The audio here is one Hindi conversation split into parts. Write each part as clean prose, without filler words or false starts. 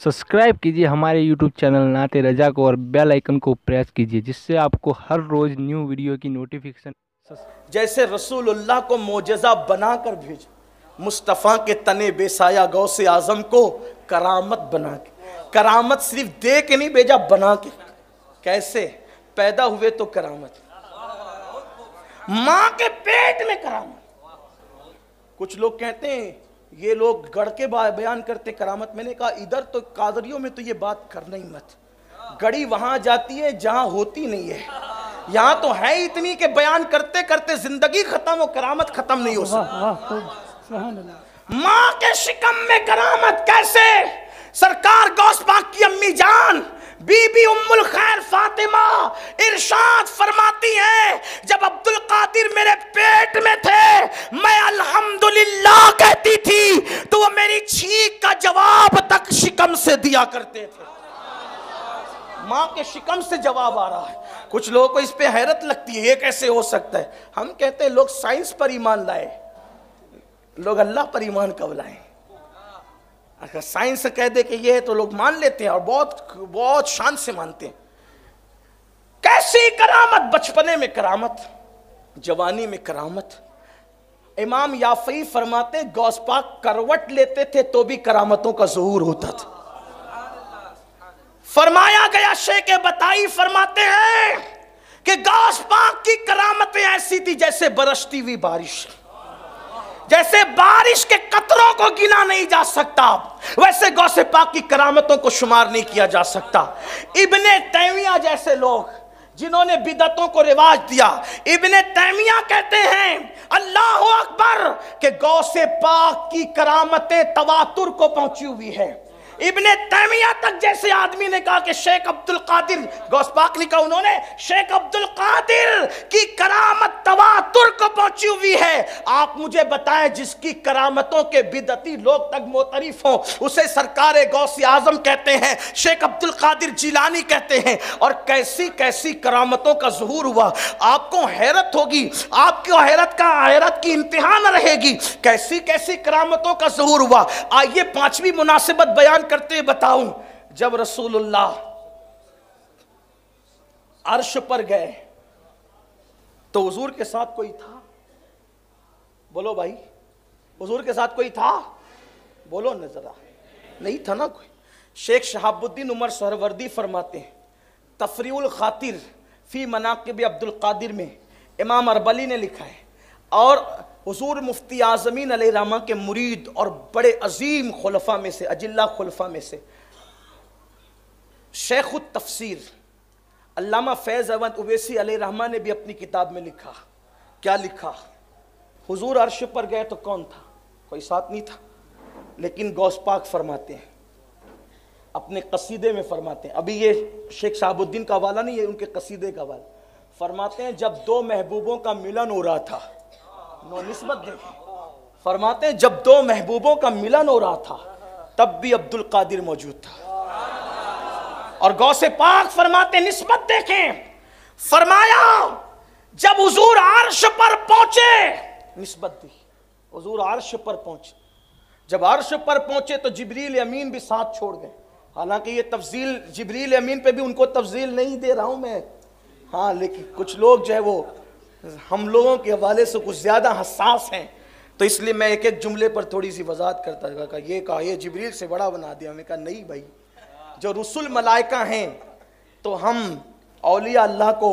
सब्सक्राइब कीजिए हमारे YouTube चैनल नाते रजा को और बेल आइकन को प्रेस कीजिए, जिससे आपको हर रोज़ न्यू वीडियो की नोटिफिकेशन। जैसे रसूलुल्लाह को मोजज़ा बनाकर भेजा, मुस्तफ़ा के तने बेसाया गौसे आजम को करामत बना के, करामत सिर्फ दे के नहीं भेजा, बना के। कैसे पैदा हुए तो करामत, मां के पेट में करामत। कुछ लोग कहते हैं ये लोग गढ़ के बयान करते करामत। मैंने कहा इधर तो कादरियों में तो ये बात करना ही मत, गड़ी वहां जाती है जहां होती नहीं है। यहां तो है इतनी के बयान करते करते जिंदगी खत्म हो, करामत खत्म नहीं हो सकती। मां के शिकम में करामत कैसे? सरकार गौस पाक की अम्मी जान बीबी उम्मुल खैर फातिमा इरशाद फरमाती हैं, जब अब्दुल कादिर मेरे पेट में थे मैं अल्हम्दुलिल्लाह कहती थी तो वो मेरी छींक का जवाब तक शिकम से दिया करते थे। मां के शिकम से जवाब आ रहा है। कुछ लोगों को इस पे हैरत लगती है, ये कैसे हो सकता है। हम कहते हैं लोग साइंस पर ईमान लाए, लोग अल्लाह पर ईमान कब लाए? अगर साइंस कह दे कि ये है तो लोग मान लेते हैं और बहुत बहुत शान से मानते हैं। कैसी करामत? बचपने में करामत, जवानी में करामत। इमाम याफई फरमाते गौस पाक करवट लेते थे तो भी करामतों का ज़हूर होता था। फरमाया गया शेख बताई फरमाते हैं कि गौस पाक की करामतें ऐसी थी जैसे बरसती हुई बारिश, जैसे बारिश के कतरों को गिना नहीं जा सकता, वैसे गौसे पाक की करामतों को शुमार नहीं किया जा सकता। इब्ने तैमिया जैसे लोग जिन्होंने बिदतों को रिवाज दिया, इब्ने तैमिया कहते हैं अल्लाह अकबर कि गौसे पाक की करामतें तवातुर को पहुंची हुई है। इब्ने तैमिया तक जैसे आदमी ने कहा कि शेख अब्दुल कादिर, गौस पाक लिखा उन्होंने, शेख अब्दुल कादिर की करामत तवातुर को पहुंची हुई है। आप मुझे बताएं जिसकी करामतों के बिदती लोग तक मोतरिफ हो उसे सरकार गौसे आजम कहते हैं, शेख अब्दुल कादिर जिलानी कहते हैं। और कैसी कैसी करामतों का ज़हूर हुआ, आपको हैरत होगी, आपको हैरत की इंतहा न रहेगी। कैसी कैसी करामतों का ज़हूर हुआ। आइए पांचवी मुनासिबत बयान करते बताऊं। जब रसूलुल्लाह अर्श पर गए तो हुजूर के साथ कोई था? बोलो भाई, हुजूर के साथ कोई था? बोलो न जरा। नहीं था ना कोई। शेख शहाबुद्दीन उमर सहरवर्दी फरमाते हैं तफरीउल खातिर फी मनाकिब अब्दुल कादिर में इमाम अरबली ने लिखा है, और हुजूर मुफ्ती आज़मीन अलैहिर्रहमा के मुरीद और बड़े अजीम खुलफा में से, अजिल्ला खुलफा में से शेखुत तफसीर अल्लामा फैज़ अहमद उवैसी अलैहिर्रहमा ने भी अपनी किताब में लिखा। क्या लिखा? हुजूर अर्श पर गए तो कौन था? कोई साथ नहीं था। लेकिन गौस पाक फरमाते हैं अपने कसीदे में, फरमाते हैं, अभी ये शेख शहाबुद्दीन का हवाला नहीं है, उनके कसीदे का हवाला, फरमाते हैं जब दो महबूबों का मिलन हो रहा था, नो निस्बत देखें, फरमाते हैं जब दो महबूबों का मिलन हो रहा था तब भी अब्दुल कादिर मौजूद था। और गौसे पाक फरमाते निस्बत देखें, फरमाया जब हुजूर अर्श पर पहुंचे, निस्बत दी, हुजूर अर्श पर पहुंचे, जब अर्श पर पहुंचे तो जिब्रील अमीन भी साथ छोड़ गए। हालांकि ये तफजील जिब्रील अमीन पे भी उनको तफजील नहीं दे रहा हूं मैं, हाँ, लेकिन कुछ लोग जो है वो हम लोगों के हवाले से कुछ ज़्यादा हसास हैं, तो इसलिए मैं एक एक जुमले पर थोड़ी सी वजाहत करता था। ये कहा ये जिब्रील से बड़ा बना दिया। मैं कहा नहीं भाई, जो रुसुल मलाइका हैं तो हम औलिया अल्लाह को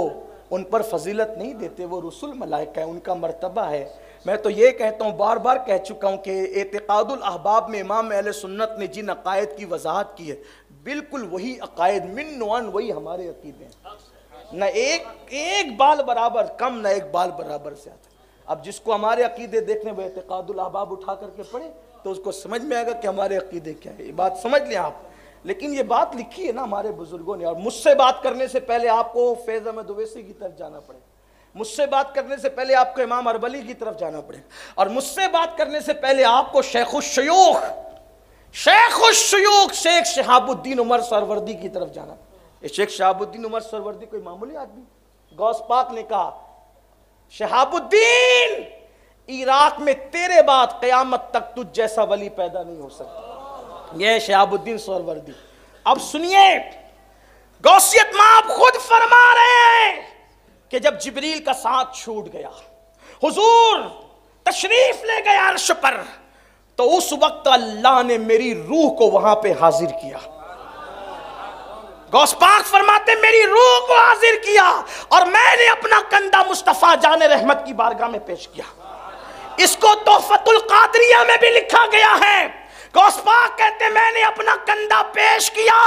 उन पर फजीलत नहीं देते, वो रुसुल मलाइका है, उनका मर्तबा है। मैं तो ये कहता हूँ, बार बार कह चुका हूँ कि एतिकादुल अहबाब में इमाम अहले सुन्नत ने जिन अकायद की वजाहत की है बिल्कुल वही अकायद मिन नौअन वही हमारे अकीदे हैं, न एक बाल बराबर कम, न एक बाल बराबर ज्यादा। अब जिसको हमारे अकीदे देखने वो एतिकादुल अहबाब उठा करके पढ़े तो उसको समझ में आएगा कि हमारे अकीदे क्या है। ये बात समझ लें आप। लेकिन ये बात लिखी है ना हमारे बुजुर्गों ने, और मुझसे बात करने से पहले आपको फैज़ अहमद उवैसी की तरफ जाना पड़ेगा, मुझसे बात करने से पहले आपको इमाम अरबली की तरफ जाना पड़ेगा, और मुझसे बात करने से पहले आपको शेखुश्शयूख शेख शहाबुद्दीन उमर सरवर्दी की तरफ जाना। शेख शहाबुद्दीन उमर सरवर्दी कोई मामूली आदमी? गौस पाक ने कहा शहाबुद्दीन इराक में तेरे बाद क़यामत तक तुझ जैसा वली पैदा नहीं हो सकता। ये शहाबुद्दीन सोहरवर्दी। अब सुनिए, गौसियत माप खुद फरमा रहे हैं कि जब जिब्रील का साथ छूट गया, हुजूर तशरीफ ले गए अर्श पर, तो उस वक्त अल्लाह ने मेरी रूह को वहां पे हाजिर किया। गौस पाक फरमाते मेरी रूह को हाजिर किया और मैंने अपना कंधा मुस्तफा जाने रहमत की बारगाह में पेश किया। इसको तोहफतुल कादरिया में भी लिखा गया है। गौस पाक कहते मैंने अपना कंधा पेश किया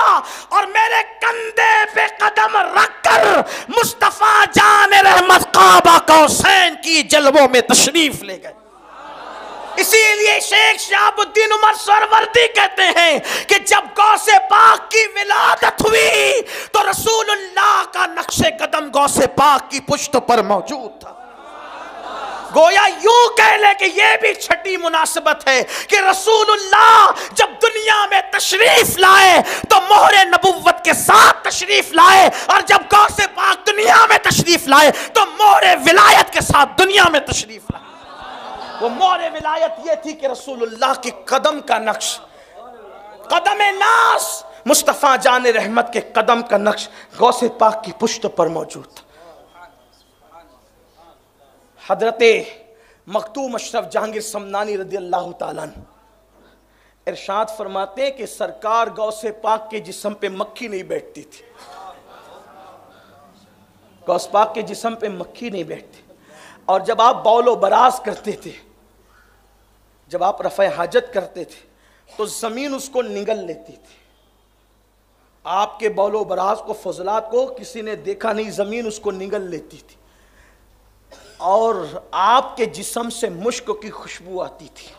और मेरे कंधे पे कदम रखकर मुस्तफा जाने रहमत काबा कौसैन की जलवों में तशरीफ ले गए। इसीलिए शेख शहाबुद्दीन उमर सोहरवर्दी कहते हैं कि जब गौसे पाक की विलादत हुई तो रसूलुल्लाह का नक्शे कदम गौसे पाक की पुश्त पर मौजूद था। गोया यूं कह ले कि यह भी छठी मुनासिबत है कि रसूलुल्लाह जब दुनिया में तशरीफ लाए तो मोहरे नबुव्वत के साथ तशरीफ लाए, और जब गौसे पाक दुनिया में तशरीफ लाए तो मोहरे विलायत के साथ दुनिया में तशरीफ लाए। वो मोहरे विलायत ये थी कि रसूलुल्लाह के कदम का नक्श, कदम नास मुस्तफ़ा जाने रहमत के कदम का नक्श गौसे पाक की पुश्त पर मौजूद था। हजरते मखदूम अशरफ जहांगीर समनानी रदी अल्लाह ताला अन्हु इरशाद फरमाते हैं कि सरकार गौसे पाक के जिस्म पे मक्खी नहीं बैठती थी। गौस पाक के जिस्म पे मक्खी नहीं बैठती, और जब आप बौलो बराज करते थे, जब आप रफ़े हाजत करते थे, तो ज़मीन उसको निगल लेती थी। आपके बौलो बराज को, फजलात को किसी ने देखा नहीं, ज़मीन उसको निगल लेती थी, और आपके जिस्म से मुश्क की खुशबू आती थी।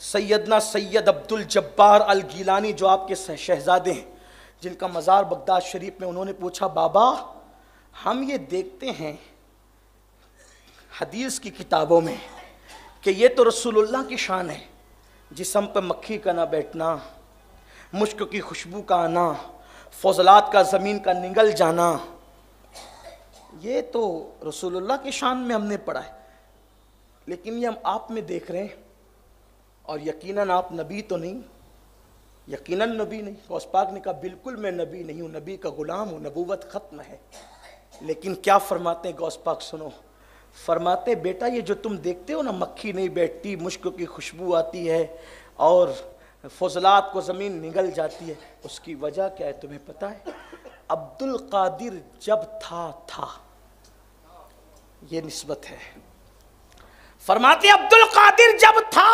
सैयदना सैयद अब्दुल जब्बार अल गिलानी जो आपके शहजादे हैं, जिनका मज़ार बगदाद शरीफ में, उन्होंने पूछा बाबा हम ये देखते हैं हदीस की किताबों में कि ये तो रसूलुल्लाह की शान है, जिस्म पर मक्खी का ना बैठना, मुश्क की खुशबू का आना, फजलात का ज़मीन का निगल जाना, ये तो रसूलुल्लाह की शान में हमने पढ़ा है, लेकिन ये हम आप में देख रहे हैं, और यकीनन आप नबी तो नहीं, यकीनन नबी नहीं। गौस पाक ने कहा बिल्कुल मैं नबी नहीं हूँ, नबी का ग़ुलाम हूँ, नबूवत ख़त्म है। लेकिन क्या फरमाते हैं गौस पाक, सुनो, फरमाते बेटा ये जो तुम देखते हो ना, मक्खी नहीं बैठती, मुश्क की खुशबू आती है और फजलात को ज़मीन निगल जाती है, उसकी वजह क्या है तुम्हें पता है? अब्दुल कादिर जब था ये निस्बत है। फरमाते अब्दुल कादिर जब था,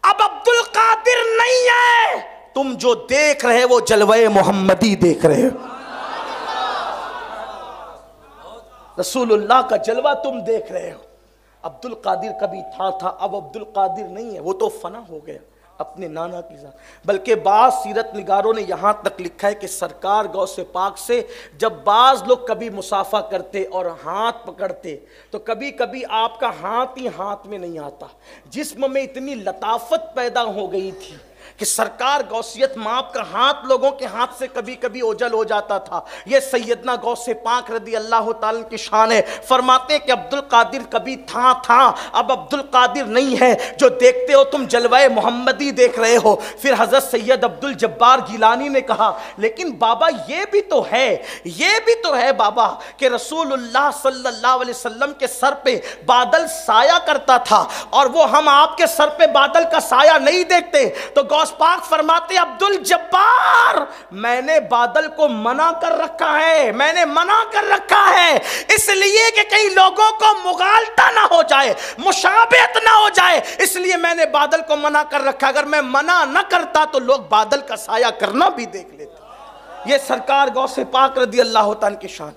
अब अब्दुल कादिर नहीं है, तुम जो देख रहे वो जलवे मोहम्मदी देख रहे हो। रसूलुल्लाह का जलवा तुम देख रहे हो। अब्दुल कादिर कभी था, अब अब्दुल कादिर नहीं है, वो तो फना हो गया अपने नाना की जात। बल्कि बाज़ सीरत निगारों ने यहाँ तक लिखा है कि सरकार गौसे पाक से जब बाज़ लोग कभी मुसाफा करते और हाथ पकड़ते, तो कभी कभी आपका हाथ ही हाथ में नहीं आता, जिस्म में इतनी लताफत पैदा हो गई थी कि सरकार गौसियत माप का हाथ लोगों के हाथ से कभी कभी ओझल हो जाता था। ये सैयदना गौसे पाक रदी अल्लाह ताला की शान है। फरमाते हैं कि अब्दुल कादिर कभी था, अब अब्दुल कादिर नहीं है, जो देखते हो तुम जलवाए मोहम्मदी देख रहे हो। फिर हज़रत सैयद अब्दुल जब्बार गिलानी ने कहा लेकिन बाबा ये भी तो है बाबा कि रसूलुल्लाह सल्लल्लाहु अलैहि वसल्लम के सर पे बादल साया करता था, और वो हम आपके सर पे बादल का साया नहीं देखते। तो गौस पाक फरमाते अब्दुल जब्बार मैंने बादल को मना कर रखा है, इसलिए कि कई लोगों को मुगालता ना हो जाए, मुशाबहत ना हो जाए, इसलिए मैंने बादल को मना कर रखा। अगर मैं मना न करता तो लोग बादल का साया करना भी देख लेते। ये सरकार गौसे पाक रदी अल्लाह ताला की शान।